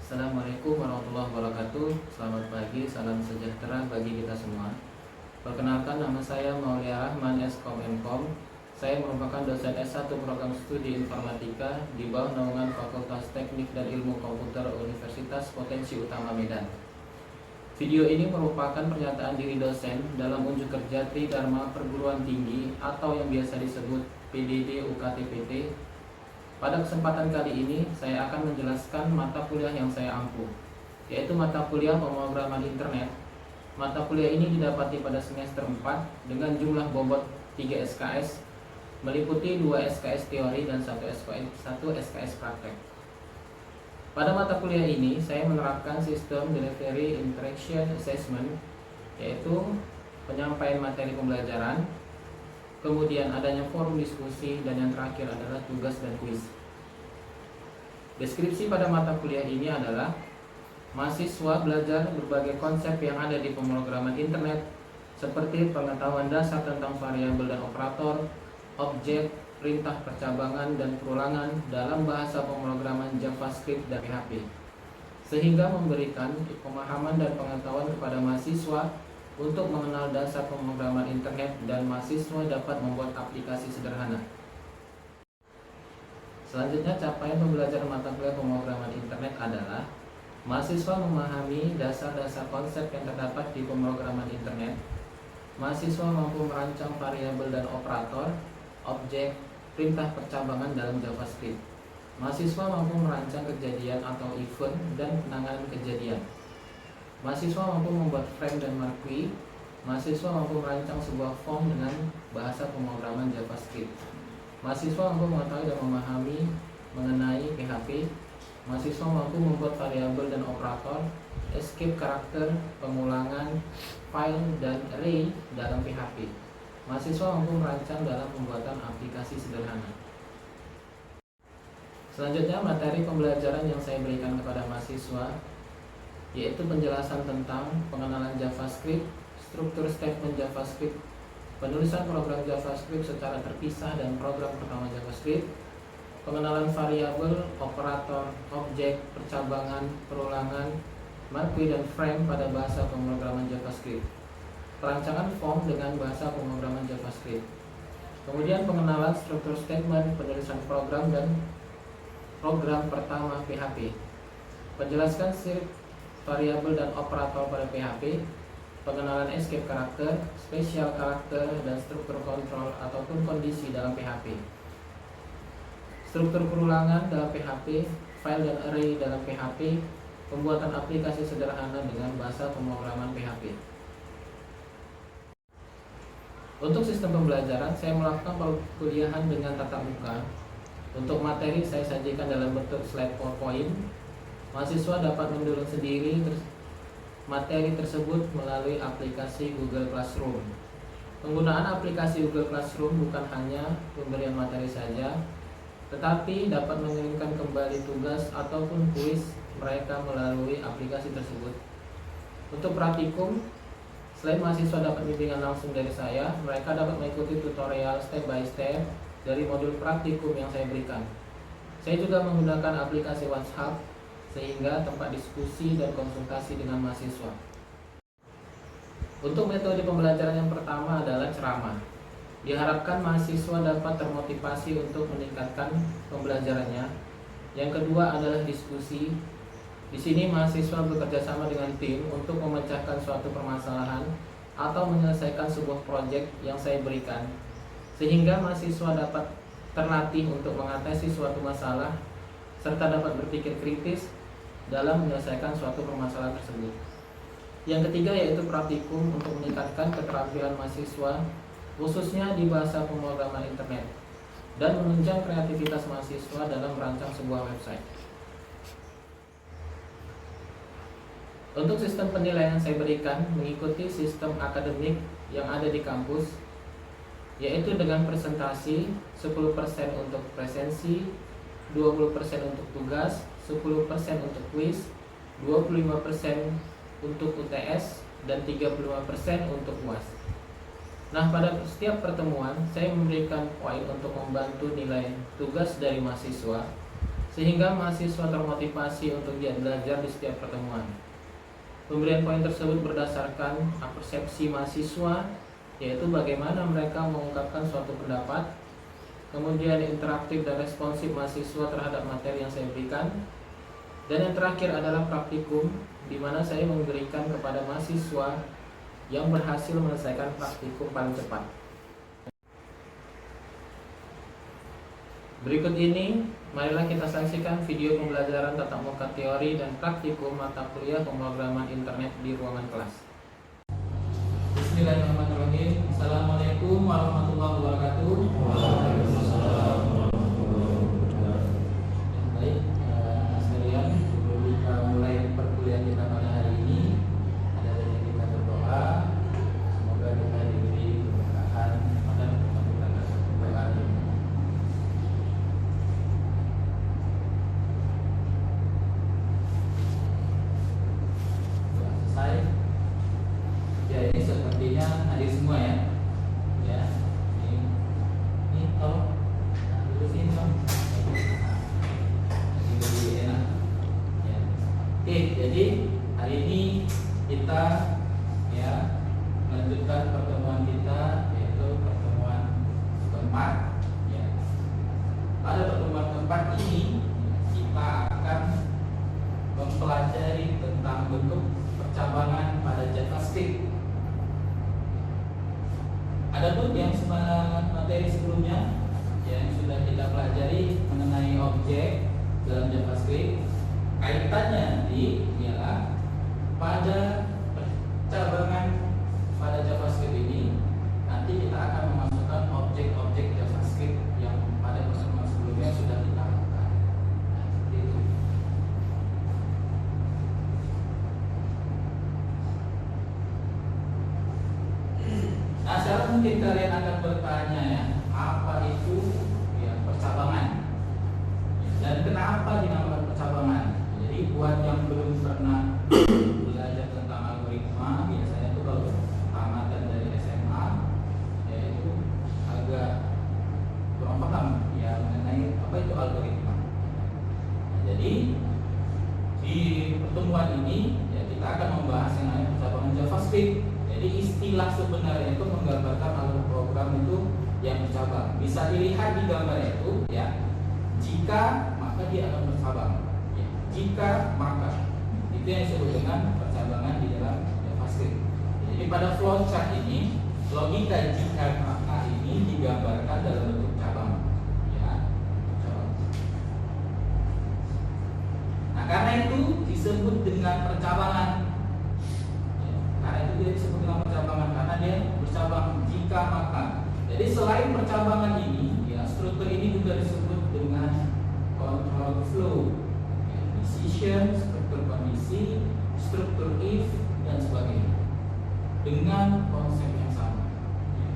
Assalamualaikum warahmatullahi wabarakatuh. Selamat pagi, salam sejahtera bagi kita semua. Perkenalkan, nama saya Maulia Rahman Skom Mkom. Saya merupakan dosen S1 program studi informatika di bawah naungan Fakultas Teknik dan Ilmu Komputer Universitas Potensi Utama Medan. Video ini merupakan pernyataan diri dosen dalam unjuk kerja Tridharma Perguruan Tinggi atau yang biasa disebut PDD UKT-PT. Pada kesempatan kali ini, saya akan menjelaskan mata kuliah yang saya ampu, yaitu mata kuliah pemrograman internet. Mata kuliah ini didapati pada semester 4 dengan jumlah bobot 3 SKS, meliputi 2 SKS teori dan 1 SKS praktek. Pada mata kuliah ini, saya menerapkan sistem Delivery Interaction Assessment, yaitu penyampaian materi pembelajaran, kemudian adanya forum diskusi, dan yang terakhir adalah tugas dan kuis. Deskripsi pada mata kuliah ini adalah mahasiswa belajar berbagai konsep yang ada di pemrograman internet, seperti pengetahuan dasar tentang variabel dan operator, objek, perintah percabangan dan perulangan dalam bahasa pemrograman JavaScript dan PHP, sehingga memberikan pemahaman dan pengetahuan kepada mahasiswa untuk mengenal dasar pemrograman internet dan mahasiswa dapat membuat aplikasi sederhana. Selanjutnya, capaian pembelajaran mata kuliah pemrograman internet adalah mahasiswa memahami dasar-dasar konsep yang terdapat di pemrograman internet. Mahasiswa mampu merancang variabel dan operator, objek, perintah percabangan dalam JavaScript. Mahasiswa mampu merancang kejadian atau event dan penanganan kejadian. Mahasiswa mampu membuat frame dan marquee. Mahasiswa mampu merancang sebuah form dengan bahasa pemrograman JavaScript. Mahasiswa mampu mengetahui dan memahami mengenai PHP. Mahasiswa mampu membuat variabel dan operator, escape karakter, pengulangan, file, dan array dalam PHP. Mahasiswa mampu merancang dalam pembuatan aplikasi sederhana. Selanjutnya, materi pembelajaran yang saya berikan kepada mahasiswa yaitu penjelasan tentang pengenalan JavaScript, struktur statement JavaScript, penulisan program JavaScript secara terpisah dan program pertama JavaScript, pengenalan variabel, operator, objek, percabangan, perulangan, marquee dan frame pada bahasa pemrograman JavaScript, perancangan form dengan bahasa pemrograman JavaScript, kemudian pengenalan struktur statement, penulisan program dan program pertama PHP, penjelasan variabel dan operator pada PHP, pengenalan escape karakter, spesial karakter, dan struktur kontrol ataupun kondisi dalam PHP, struktur perulangan dalam PHP, file dan array dalam PHP, pembuatan aplikasi sederhana dengan bahasa pemrograman PHP. Untuk sistem pembelajaran, saya melakukan perkuliahan dengan tatap muka. Untuk materi saya sajikan dalam bentuk slide PowerPoint. Mahasiswa dapat mendownload sendiri materi tersebut melalui aplikasi Google Classroom. Penggunaan aplikasi Google Classroom bukan hanya pemberian materi saja, tetapi dapat mengirimkan kembali tugas ataupun kuis mereka melalui aplikasi tersebut. Untuk praktikum, selain mahasiswa dapat bimbingan langsung dari saya, mereka dapat mengikuti tutorial step by step dari modul praktikum yang saya berikan. Saya juga menggunakan aplikasi WhatsApp sehingga tempat diskusi dan konsultasi dengan mahasiswa. Untuk metode pembelajaran yang pertama adalah ceramah. Diharapkan mahasiswa dapat termotivasi untuk meningkatkan pembelajarannya. Yang kedua adalah diskusi. Di sini mahasiswa bekerja sama dengan tim untuk memecahkan suatu permasalahan atau menyelesaikan sebuah proyek yang saya berikan, sehingga mahasiswa dapat terlatih untuk mengatasi suatu masalah serta dapat berpikir kritis dalam menyelesaikan suatu permasalahan tersebut. Yang ketiga yaitu praktikum untuk meningkatkan keterampilan mahasiswa, khususnya di bahasa pemrograman internet, dan menunjang kreativitas mahasiswa dalam merancang sebuah website. Untuk sistem penilaian saya berikan mengikuti sistem akademik yang ada di kampus, yaitu dengan presentasi 10% untuk presensi, 20% untuk tugas, 10% untuk kuis, 25% untuk UTS, dan 35% untuk UAS. Nah, pada setiap pertemuan saya memberikan poin untuk membantu nilai tugas dari mahasiswa, sehingga mahasiswa termotivasi untuk giat belajar di setiap pertemuan. Pemberian poin tersebut berdasarkan persepsi mahasiswa, yaitu bagaimana mereka mengungkapkan suatu pendapat, kemudian interaktif dan responsif mahasiswa terhadap materi yang saya berikan, dan yang terakhir adalah praktikum, di mana saya memberikan kepada mahasiswa yang berhasil menyelesaikan praktikum paling cepat. Berikut ini, marilah kita saksikan video pembelajaran tatap muka teori dan praktikum mata kuliah pemrograman internet di ruangan kelas. Bismillahirrahmanirrahim. Assalamualaikum warahmatullahi wabarakatuh. Waalaikumsalam warahmatullahi wabarakatuh. Baik, sekalian, sebelum kita mulai perkuliahan kita pada hari ini, ada baiknya kita berdoa. Semoga kita diberi keberkahan dan kemudahan doa. Selesai. Ya, ini sepertinya hadir semua ya. Ya, ini tolong dulu sini dong. Ini lebih enak. Ya. Oke, jadi hari ini kita ya melanjutkan pertemuan kita, yaitu pertemuan keempat. Ya. Pada pertemuan keempat ini kita akan mempelajari tentang bentuk percabangan pada JavaScript. Adapun yang materi sebelumnya yang sudah kita pelajari mengenai objek dalam JavaScript, kaitannya ialah pada percabangan pada JavaScript ini nanti kita akan memasukkan objek-objek JavaScript yang pada pertemuan sebelumnya sudah kita lakukan. Nah, seperti itu. Nah, sekarang mungkin kalian akan bertanya ya, apa itu ya percabangan? Dan kenapa dinamakan percabangan? Jadi buat yang belum pernah belajar tentang algoritma, biasanya itu kalau tamatan dari SMA, yaitu agak kurang paham ya mengenai apa itu algoritma. Nah, jadi di pertemuan ini ya kita akan membahas yang namanya percabangan JavaScript. Jadi istilah sebenarnya itu menggambarkan alur program itu yang bercabang. Bisa dilihat di gambar itu ya. Jika maka dia akan bercabang. Ya. Jika maka itu yang disebut dengan percabangan di dalam JavaScript. Jadi pada flowchart ini logika jika maka ini digambarkan dalam bentuk cabang. Ya. Cabang. Nah, karena itu disebut dengan percabangan. Karena itu dia disebut dengan percabangan karena dia bercabang jika maka. Jadi selain percabangan ini, ya struktur ini juga disebut dengan control flow, ya, decision, struktur kondisi, struktur if dan sebagainya. Dengan konsep yang sama. Ya.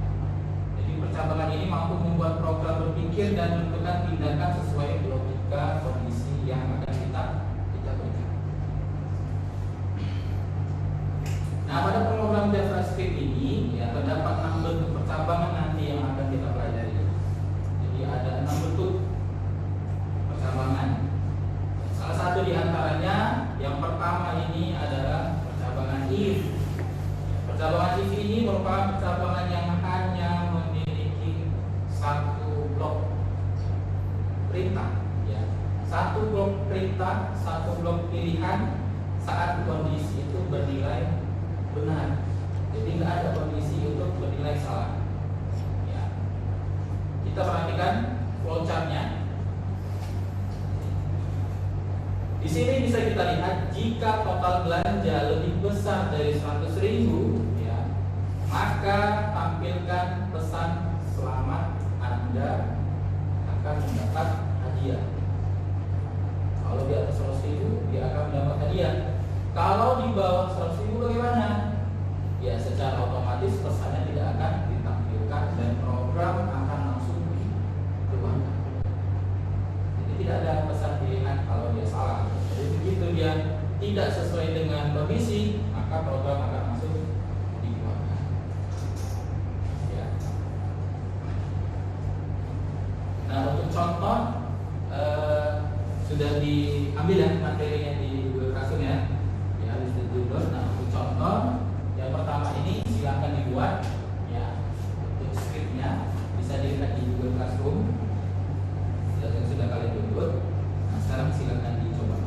Jadi percabangan ini mampu membuat program berpikir dan menentukan tindakan sesuai logika kondisi yang akan kita berikan. Nah, pada program JavaScript ini ya terdapat 6 bentuk percabangan nanti yang akan kita pelajari. Jadi ada 6 bentuk percabangan. Salah satu di antaranya yang pertama ini adalah percabangan if. Percabangan if ini merupakan percabangan yang hanya memiliki satu blok perintah. Ya. Satu blok perintah, satu blok pilihan saat kondisi itu bernilai benar, jadi nggak ada kondisi untuk bernilai salah. Ya. Kita perhatikan flowchartnya. Di sini bisa kita lihat jika total belanja lebih besar dari 100.000, ya, maka tampilkan pesan selamat Anda akan mendapat hadiah. Kalau di atas 100.000 dia akan mendapat hadiah. Kalau di bawah 100.000 bagaimana? Ya secara otomatis pesannya tidak akan ditampilkan dan program akan langsung dikeluarkan. Jadi tidak ada pesan pilihan kalau dia salah. Jadi begitu dia tidak sesuai dengan kondisi, maka program akan langsung dikeluarkan. Ya. Nah, untuk contoh sudah diambil ya materinya di Google Classroom ya. Ya, bisa di-download. Nah, untuk contoh yang pertama ini silakan dibuat ya. Untuk scriptnya bisa dilihat di Google Classroom. Sudah kalian download. Nah, sekarang silakan dicoba.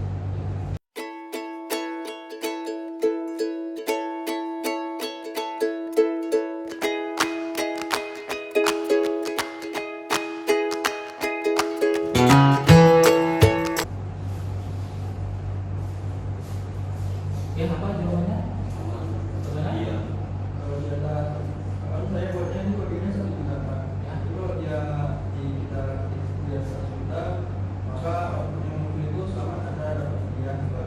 Ya, apa jawabannya? Sebenarnya? Iya. Kalau saya buatnya ini bagiannya 1 juta Pak. Ya. Kalau dia kita dia 1 juta, maka yang mobil itu selamat Anda dapat hadiah. Kalau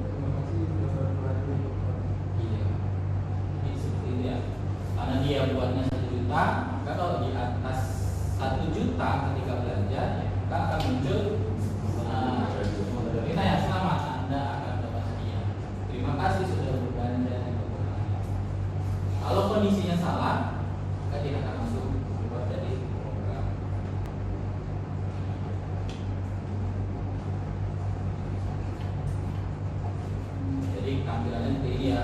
terima kasih sudah berhasil. Iya. Jadi seperti itu ya. Karena dia buatnya 1 juta, maka kalau di atas 1 juta ketika belanja, ya, maka akan muncul kita ya selamat Anda akan dapat hadiah. Terima kasih sudah berbelanja di toko kami. Kalau kondisinya salah, maka dia akan langsung keluar dari program. Jadi tampilannya seperti ini ya.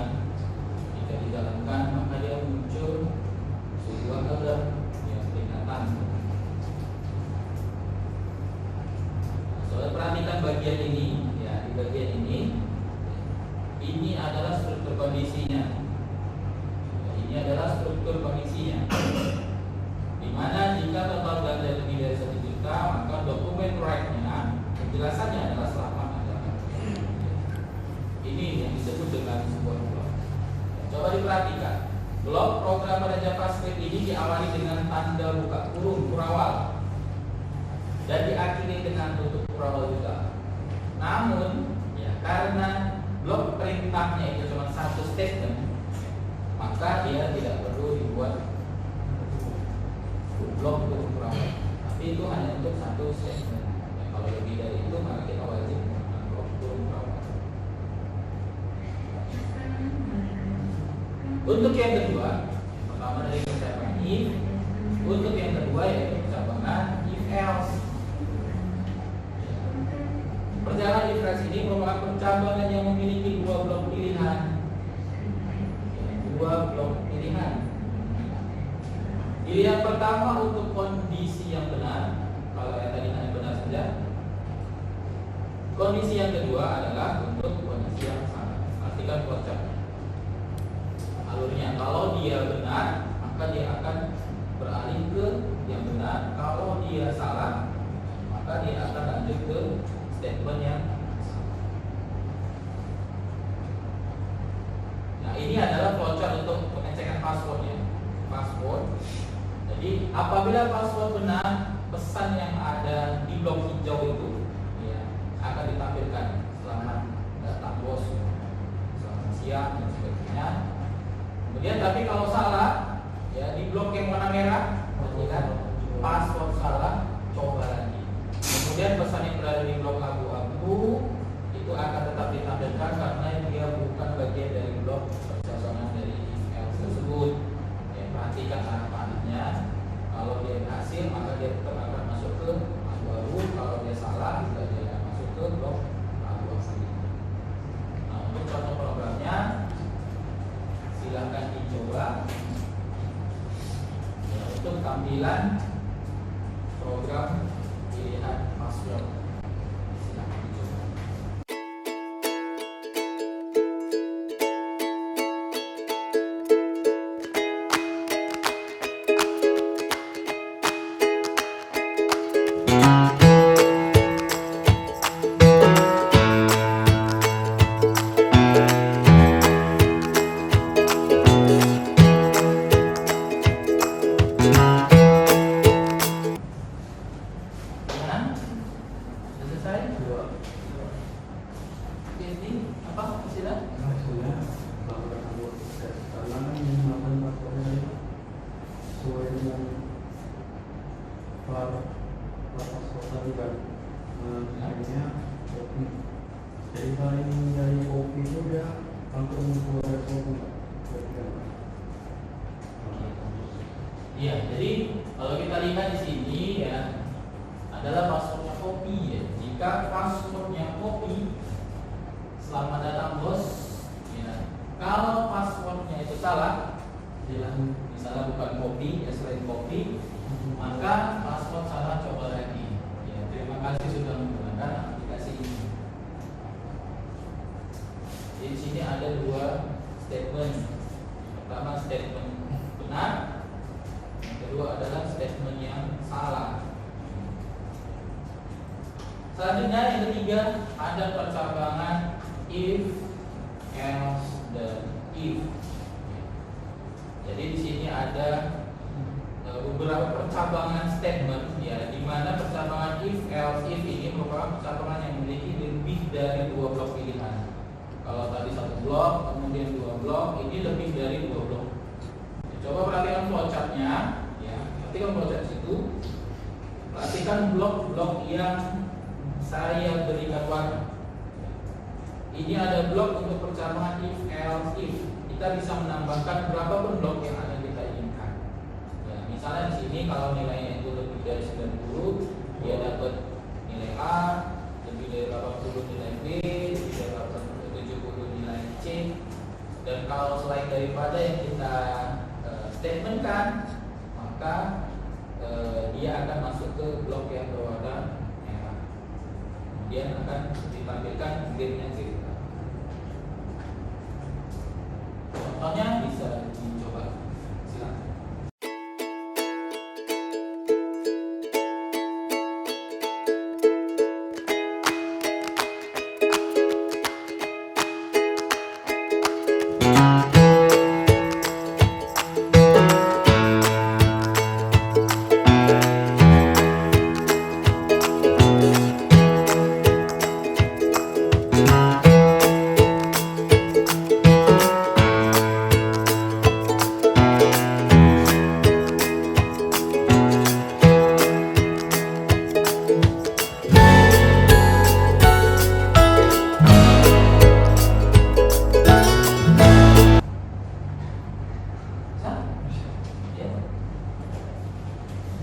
Jika dijalankan maka dia muncul sebuah alert yang peringatan. Soal perhatikan bagian ini ya, di bagian ini adalah struktur kondisinya. Ya, ini adalah struktur kondisinya. Dimana jika total belanja lebih dari 1 juta, maka dokumen right-nya penjelasannya adalah selamat adalah. Ini yang disebut dengan sebuah blok. Coba diperhatikan. Blok program pada JavaScript ini diawali dengan tanda buka kurung kurawal dan diakhiri dengan tutup kurawal juga. Namun, ya karena blok perintahnya itu cuma 1 statement, maka dia tidak perlu dibuat blok tutup kurawal. Tapi itu hanya untuk 1 statement. Ya, kalau lebih dari itu, maka kita wajib menggunakan blok tutup kurawal. Untuk yang kedua, yang pertama dari percabangan if. Untuk yang kedua yaitu percabangan if else. Perjalanan iterasi ini merupakan percabangan yang memiliki 2 blok pilihan. 2 blok pilihan. Pilihan pertama untuk kondisi yang benar, kalau yang tadi hanya benar saja. Kondisi yang kedua adalah untuk kondisi yang salah. Artikan konsepnya. Alurnya, kalau dia benar, maka dia akan beralih ke yang benar. Kalau dia salah, maka dia akan lanjut ke statement yang salah. Nah, ini adalah flowchart untuk pengecekan passwordnya. Password. Jadi apabila password benar, pesan yang ada di blok hijau itu ya, akan ditampilkan selamat datang bos, selamat siang dan sebagainya. Kemudian tapi kalau salah ya di blok yang warna merah, perhatikan password salah, coba lagi. Kemudian pesan yang berada di blok abu-abu itu akan tetap ditampilkan karena dia bukan bagian dari blok percabangan dari else tersebut. Ya, perhatikan arah panahnya. Kalau dia berhasil maka dia tetap akan masuk ke abu-abu. Kalau dia salah juga dia akan masuk ke blok abu-abu. Nah, untuk contoh programnya silahkan dicoba. Ya, untuk tampilan program pilihan password silahkan dicoba. Jadi paling dari kopi itu dia langsung keluar kopi. Iya, jadi kalau kita lihat di sini ya adalah passwordnya kopi ya. Jika jika passwordnya copy, selamat datang bos. Ya. Kalau passwordnya itu salah, misalnya bukan copy, ya selain copy, maka password salah, coba lagi. Ya, terima kasih sudah menggunakan aplikasi ini. Di sini ada dua statement. Pertama statement benar, yang kedua adalah statement yang salah. Selanjutnya yang ketiga ada percabangan if, else, dan if. Jadi di sini ada beberapa percabangan statement, ya, di mana percabangan if, else, if ini merupakan percabangan yang memiliki lebih dari dua blok pilihan. Kalau tadi satu blok, kemudian dua blok, ini lebih dari dua blok. Coba perhatikan flowchartnya, ya, perhatikan flowchart situ. Perhatikan blok-blok yang saya berikan warna. Ini ada blok untuk percabangan if, else, if. Kita bisa menambahkan berapapun blok yang ada kita inginkan. Ya, misalnya di sini kalau nilainya itu lebih dari 90, dia dapat nilai A, lebih dari 80 nilai B, lebih dari 70 nilai C. Dan kalau selain daripada yang kita statementkan, maka dia akan masuk ke blok yang berwarna merah. Kemudian akan ditampilkan grade-nya cerita. Contohnya bisa dicoba. Silakan.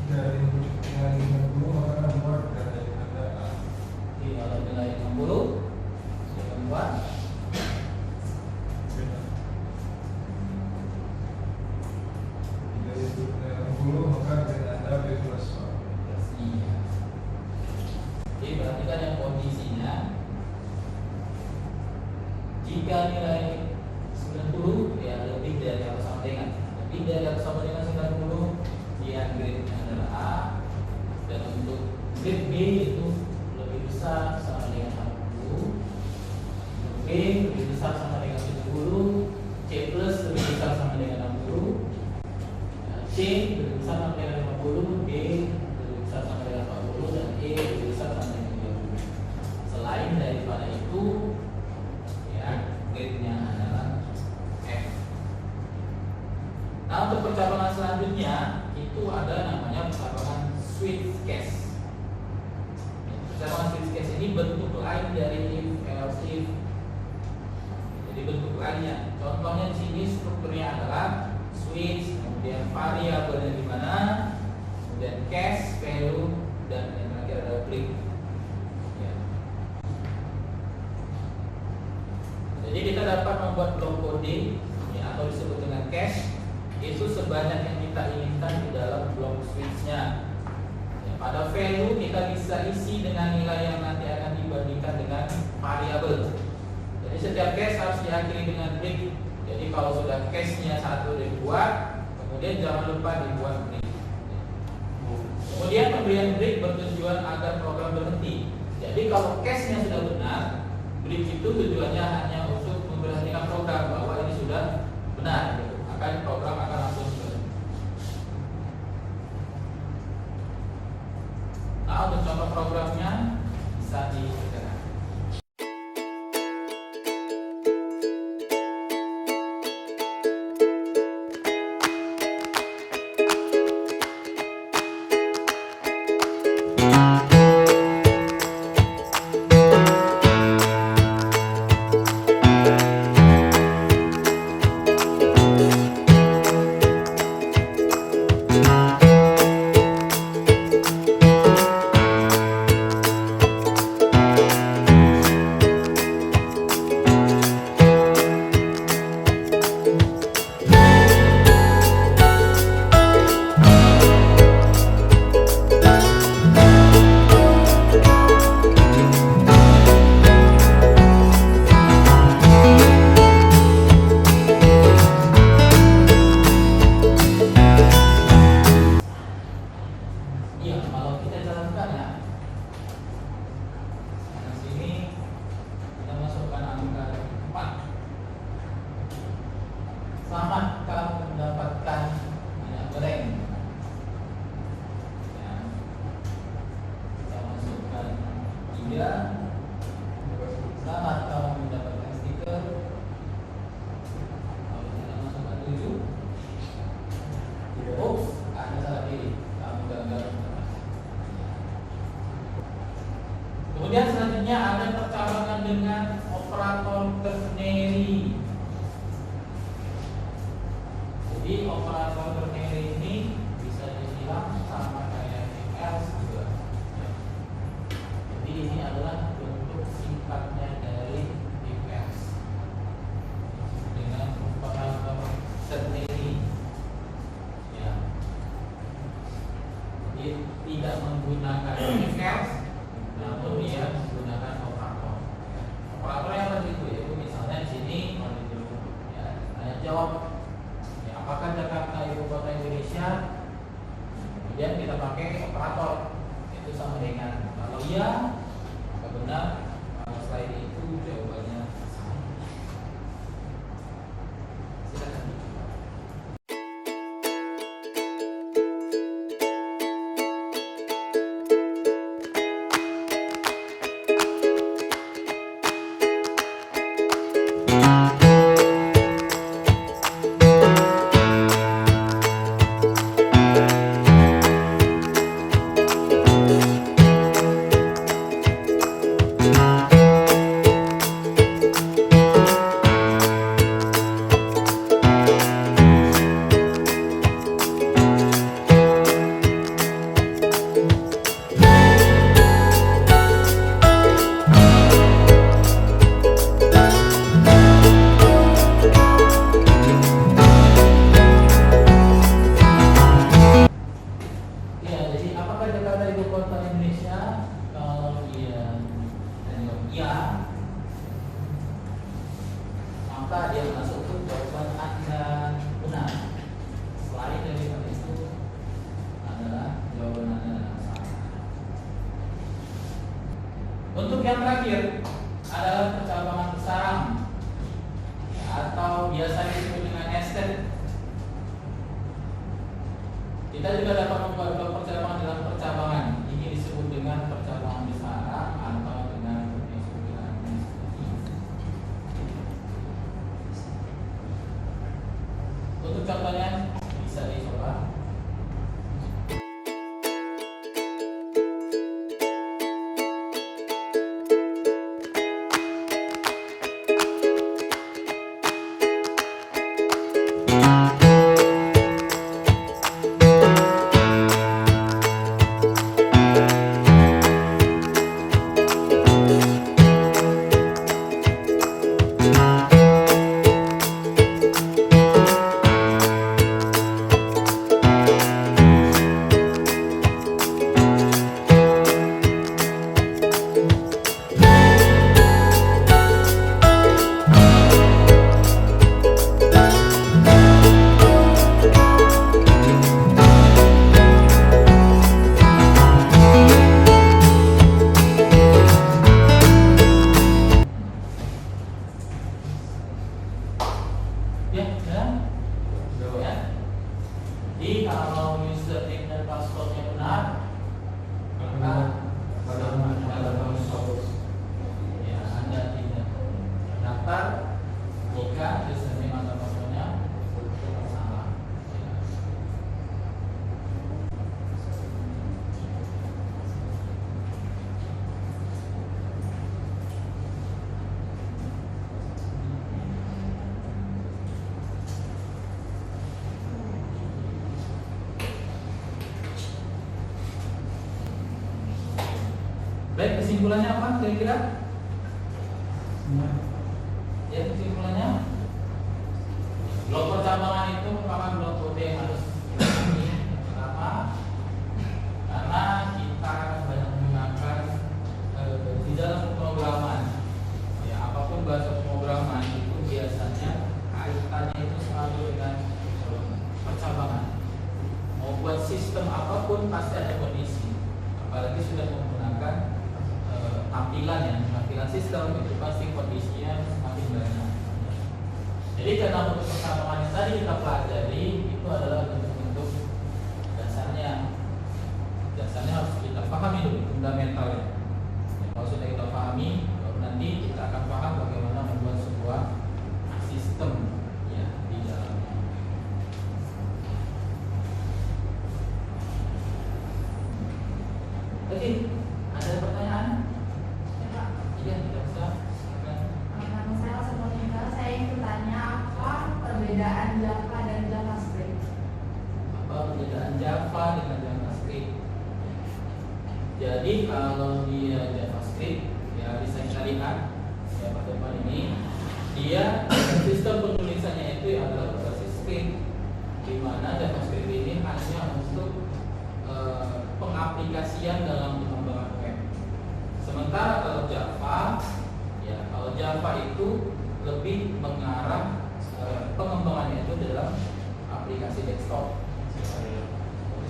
Dari nilai 50 maka membuat data yang ada A. Kalau nilai 60, saya buat. Dari nilai 60 maka data Anda B plus 1. Iya. Jadi perhatikan yang kondisinya. Jika nilai 90, ya lebih dari atau sama dengan. Lebih dari atau sama dengan 90, dia grade-nya adalah A. Dan untuk grade B itu lebih besar sama dengan 60. B lebih besar sama dengan 70. C plus lebih besar sama dengan 60. C lebih besar sama dengan 50. D lebih besar sama dengan 40. Dan E lebih besar sama dengan 30. Selain daripada itu, ya, grade-nya adalah F. Nah, untuk percabangan selanjutnya itu ada namanya percabangan switch case. Percabangan switch case ini bentuk lain dari if, else, if. Jadi bentuk lainnya. Contohnya di sini strukturnya adalah switch, kemudian variabelnya di mana, kemudian case, value, dan yang terakhir ada break. Ya. Jadi kita dapat membuat blok kode, ya, atau disebut dengan cache, itu sebanyak yang kita inginkan di dalam blok switch-nya. Ya, pada value kita bisa isi dengan nilai yang nanti akan dibandingkan dengan variabel. Jadi setiap cache harus diakhiri dengan break. Jadi kalau sudah cache-nya satu dibuat, kemudian jangan lupa dibuat break. Kemudian pemberian break bertujuan agar program berhenti. Jadi kalau cache-nya sudah benar, break itu tujuannya hanya untuk memberhentikan program bahwa ini sudah benar. Akan program akan langsung berhenti. Nah, untuk contoh programnya bisa dikerjakan. Kemudian selanjutnya ada percabangan dengan operator ternary. Jadi operator ternary ini bisa dibilang sama kayak else juga. Jadi ini adalah bentuk sifatnya dari else dengan operator ternary. Ya. Jadi tidak menggunakan else, namun dia menggunakan operator. Operator yang tadi itu misalnya di sini, ya, tanya jawab. Apakah Jakarta ibu kota Indonesia? Kemudian kita pakai operator, itu sama dengan kalau iya, maka benar. Kalau selain itu jawabannya salah. Silakan. Maka dia masuk ke jawaban Anda benar. Selain dari itu adalah jawaban Anda salah. Untuk yang terakhir adalah percabangan sarang atau biasa disebut dengan estet. Kita juga dapat membuat percabangan dalam percabangan. Ini disebut dengan percabangan sarang atau dengan disebut dengan untuk contohnya bisa dicoba. Jadi kalau username dan passwordnya benar, maka ya Anda tidak terdaftar. Jika username atau passwordnya salah. Baik, kesimpulannya apa kira-kira? Ya, kesimpulannya blok percabangan itu merupakan blok kode yang harus dipenuhi. Kenapa? Karena kita banyak menggunakan di dalam pemrograman. Ya, apapun bahasa pemrograman itu biasanya kaitannya itu selalu dengan percabangan. Mau buat sistem apapun pasti ada kondisi. Apalagi sudah menggunakan tampilan sistem itu pasti kondisinya semakin banyak. Jadi karena untuk persamaan yang tadi kita pelajari itu adalah bentuk-bentuk dasarnya harus kita pahami dulu fundamentalnya. Kalau sudah kita pahami, nanti kita akan paham bagaimana membuat sebuah sistem ya di dalamnya. Oke, ada pertanyaan? Jadi kalau dia JavaScript, ya bisa kita lihat ya pada depan ini, dia sistem penulisannya itu adalah berbasis script, di mana JavaScript ini hanya untuk pengaplikasian dalam pengembangan web. Sementara kalau Java, ya kalau Java itu lebih mengarah pengembangannya itu dalam aplikasi desktop, seperti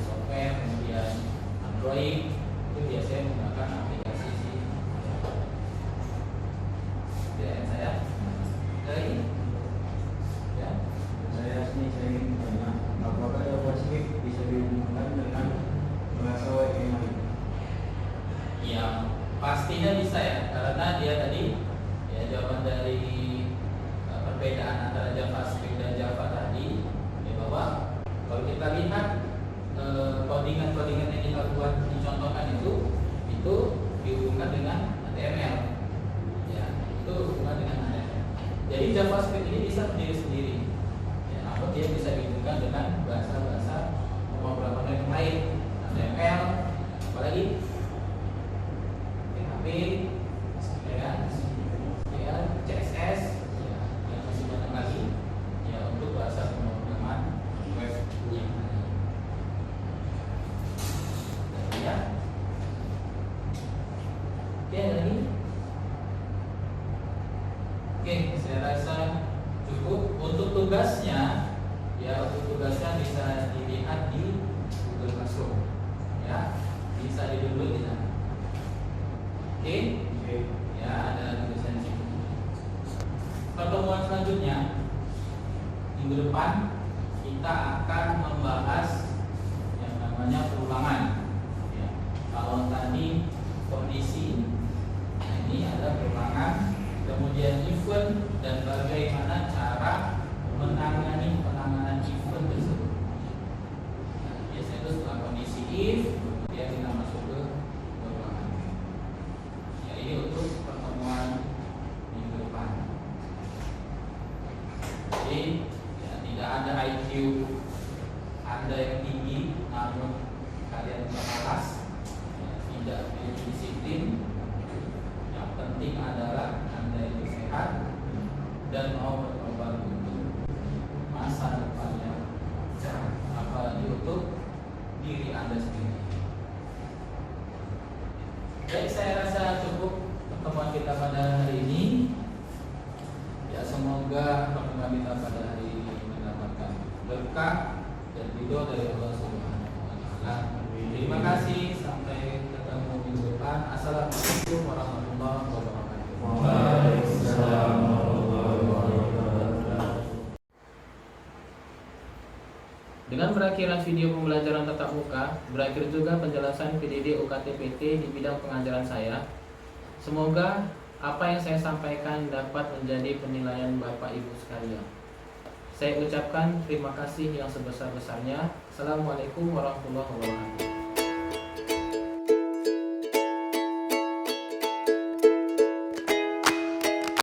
software, kemudian Android. Itu biasanya menggunakan aplikasi si Java. Ya, saya dari ya Saya ingin bertanya, apakah JavaScript bisa dihubungkan dengan bahasa web yang lain? ya pastinya bisa ya, karena dia tadi ya jawaban dari perbedaan antara JavaScript dan Java tadi ya, bahwa kalau kita lihat codingan-codingan yang kita buat dicontohkan itu dihubungkan dengan HTML, ya itu hubungan dengan HTML. Jadi JavaScript ini bisa berdiri sendiri, ya, namun dia bisa dihubungkan dengan bahasa-bahasa pemrograman yang lain, HTML, apalagi PHP, ya, CSS, ya, yang masih banyak lagi, ya untuk bahasa pemrograman web yang lain. Ya. Oke, lagi. Oke, saya rasa cukup untuk tugasnya. Ya, untuk tugasnya bisa dilihat di Google Classroom. Ya, bisa di-download di sana. Oke. Ya, ada tulisan di situ. Pertemuan selanjutnya minggu depan kita akan membahas yang namanya perulangan. Ya, kalau tadi kondisi, nah ini ada perulangan, kemudian event dan bagaimana cara menangani penanganan event tersebut. Nah, biasanya itu setelah kondisi if, kemudian kita masuk ke perulangan. Ya, ini untuk pertemuan minggu depan. Jadi ya, tidak ada IQ Anda yang tinggi, namun kalian malas, ya, tidak disiplin. Yang penting adalah Anda itu sehat dan mau berkorban untuk masa depan yang cerah, apalagi untuk diri Anda sendiri. Baik, saya rasa cukup pertemuan kita pada hari ini. Ya, semoga pertemuan kita pada hari ini mendapatkan berkah dan ridho dari Allah Subhanahu wa taala. Terima kasih, sampai ketemu minggu depan. Assalamualaikum warahmatullahi wabarakatuh. Waalaikumsalam warahmatullahi wabarakatuh. Dengan berakhiran video pembelajaran tatap muka, berakhir juga penjelasan PDD UKT-PT di bidang pengajaran saya. Semoga apa yang saya sampaikan dapat menjadi penilaian Bapak Ibu sekalian. Saya ucapkan terima kasih yang sebesar-besarnya. Assalamualaikum warahmatullahi wabarakatuh.